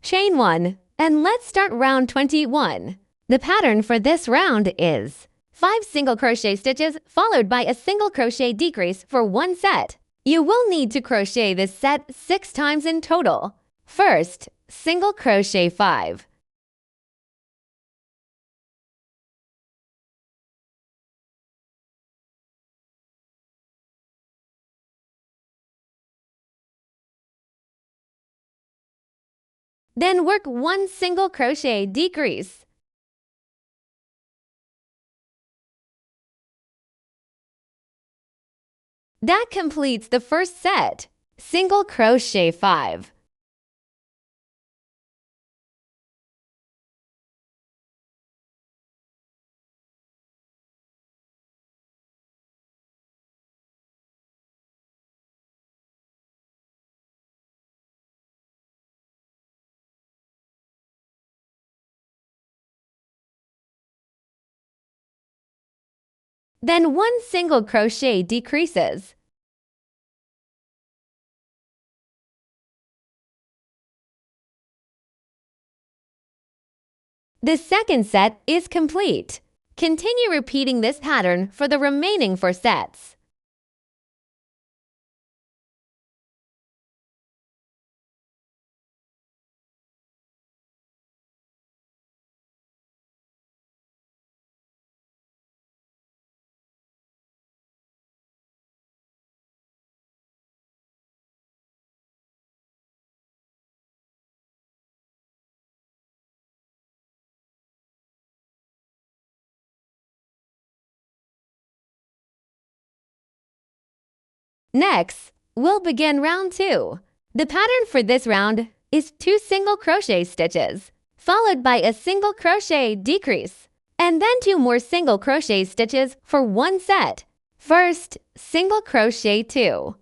Chain 1, and let's start round 21. The pattern for this round is 5 single crochet stitches followed by a single crochet decrease for one set. You will need to crochet this set 6 times in total. First, single crochet 5. Then work 1 single crochet decrease. That completes the first set. Single crochet 5. Then 1 single crochet decreases. The second set is complete. Continue repeating this pattern for the remaining 4 sets. Next, we'll begin round 2. The pattern for this round is 2 single crochet stitches, followed by a single crochet decrease, and then 2 more single crochet stitches for one set. First, single crochet 2.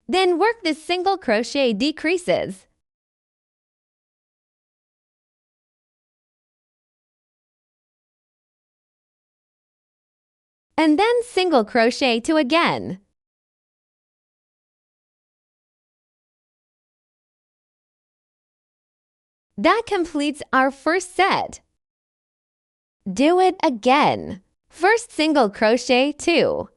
Then work the single crochet decreases. And then single crochet 2 again. That completes our first set. Do it again. First single crochet 2.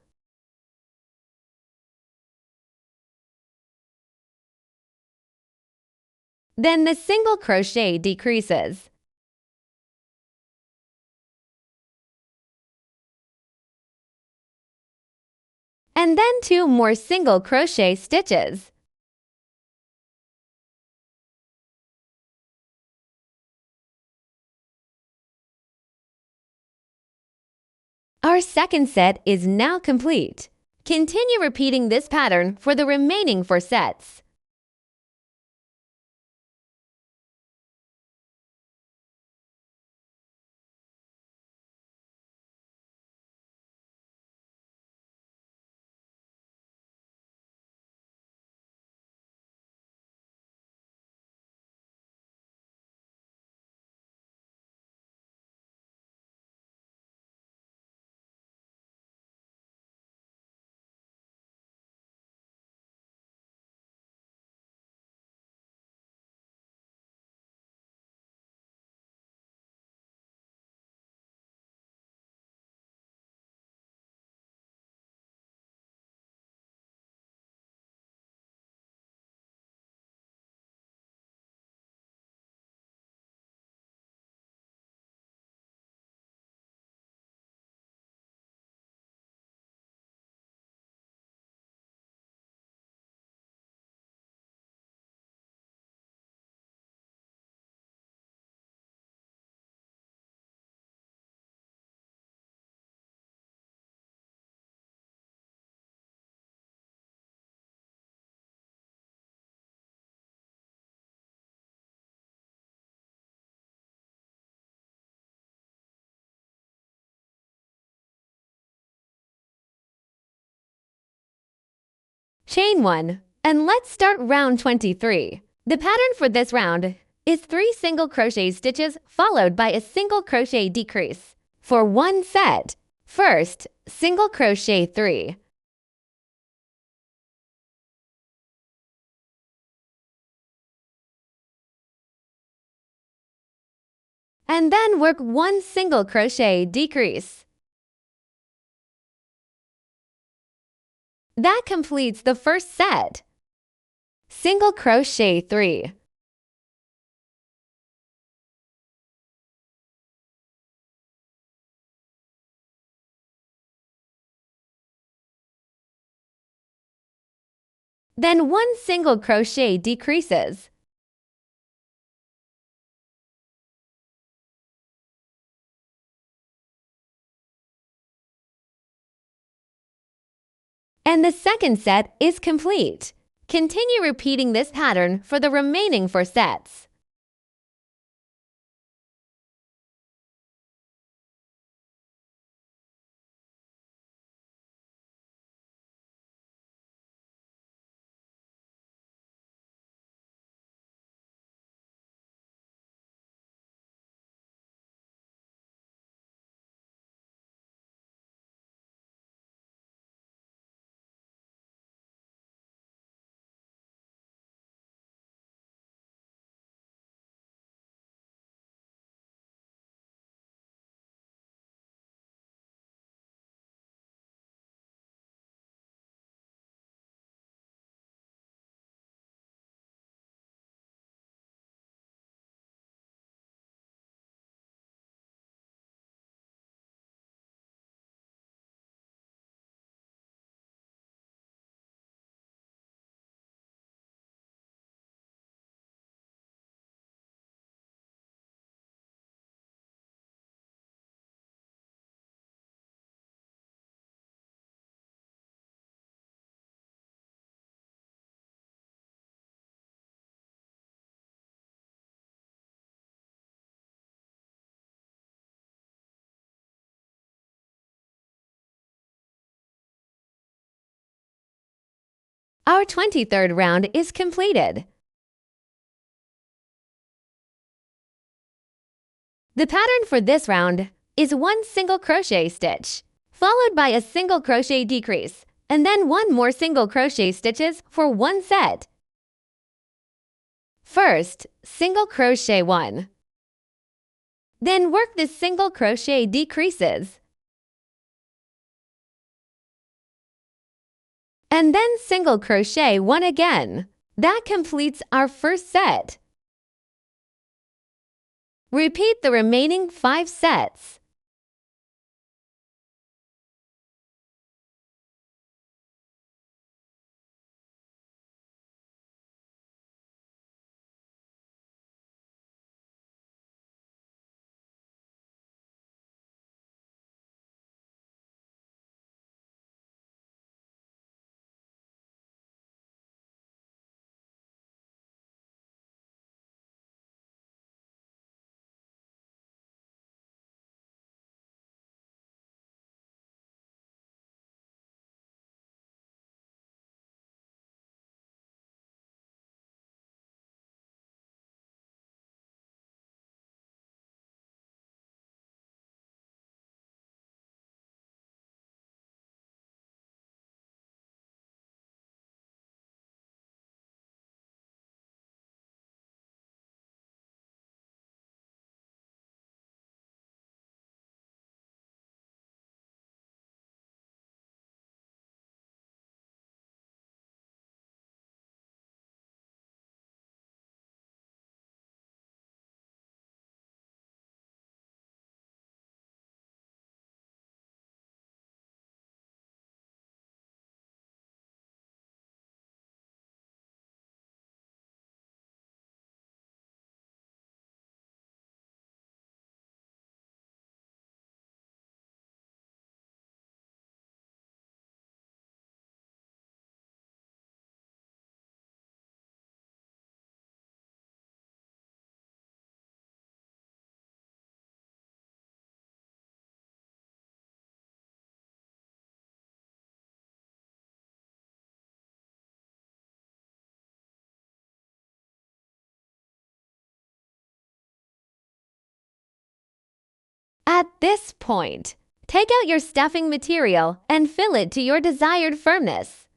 Then the single crochet decreases. And then 2 more single crochet stitches. Our second set is now complete. Continue repeating this pattern for the remaining 4 sets. Chain 1, and let's start round 23. The pattern for this round is 3 single crochet stitches followed by a single crochet decrease for one set. First, single crochet 3. and then work 1 single crochet decrease. That completes the first set. Single crochet 3. Then 1 single crochet decreases. And the second set is complete. Continue repeating this pattern for the remaining 4 sets. Our 23rd round is completed. The pattern for this round is 1 single crochet stitch, followed by a single crochet decrease, and then 1 more single crochet stitches for 1 set. First, single crochet 1. Then work the single crochet decreases. And then single crochet 1 again. That completes our first set. Repeat the remaining 5 sets. At this point, take out your stuffing material and fill it to your desired firmness.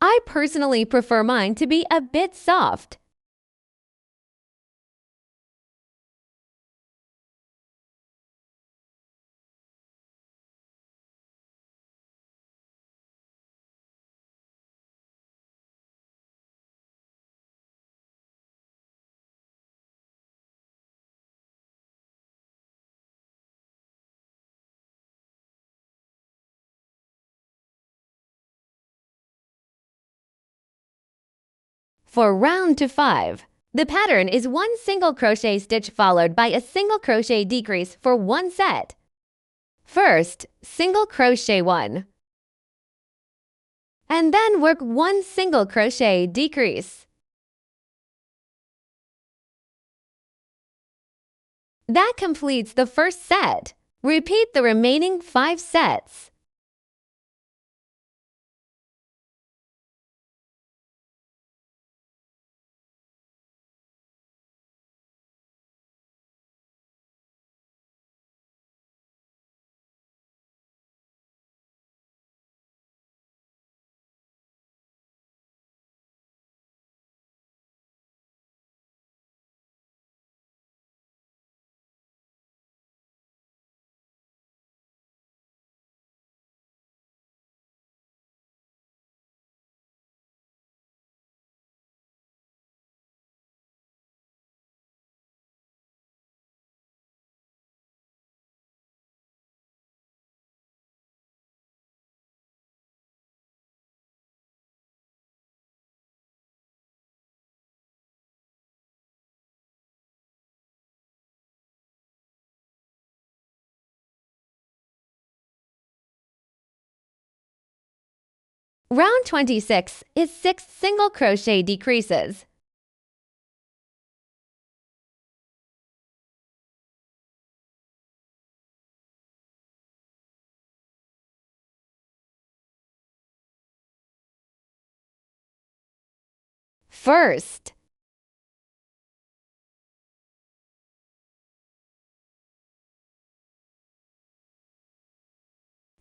I personally prefer mine to be a bit soft. For round to 5, the pattern is 1 single crochet stitch followed by a single crochet decrease for 1 set. First, single crochet 1, and then work 1 single crochet decrease. That completes the first set. Repeat the remaining 5 sets. Round 26 is 6 single crochet decreases. First,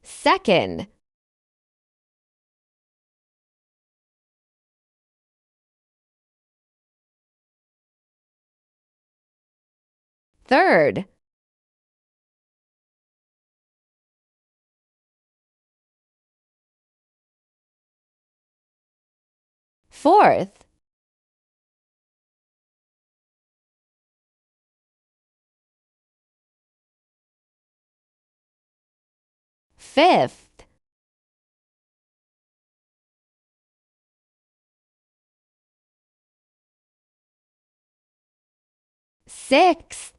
second, third, fourth, fifth, sixth,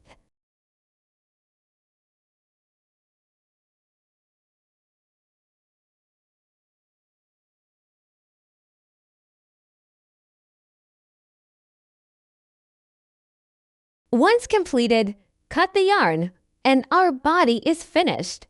Once completed, cut the yarn, and our body is finished.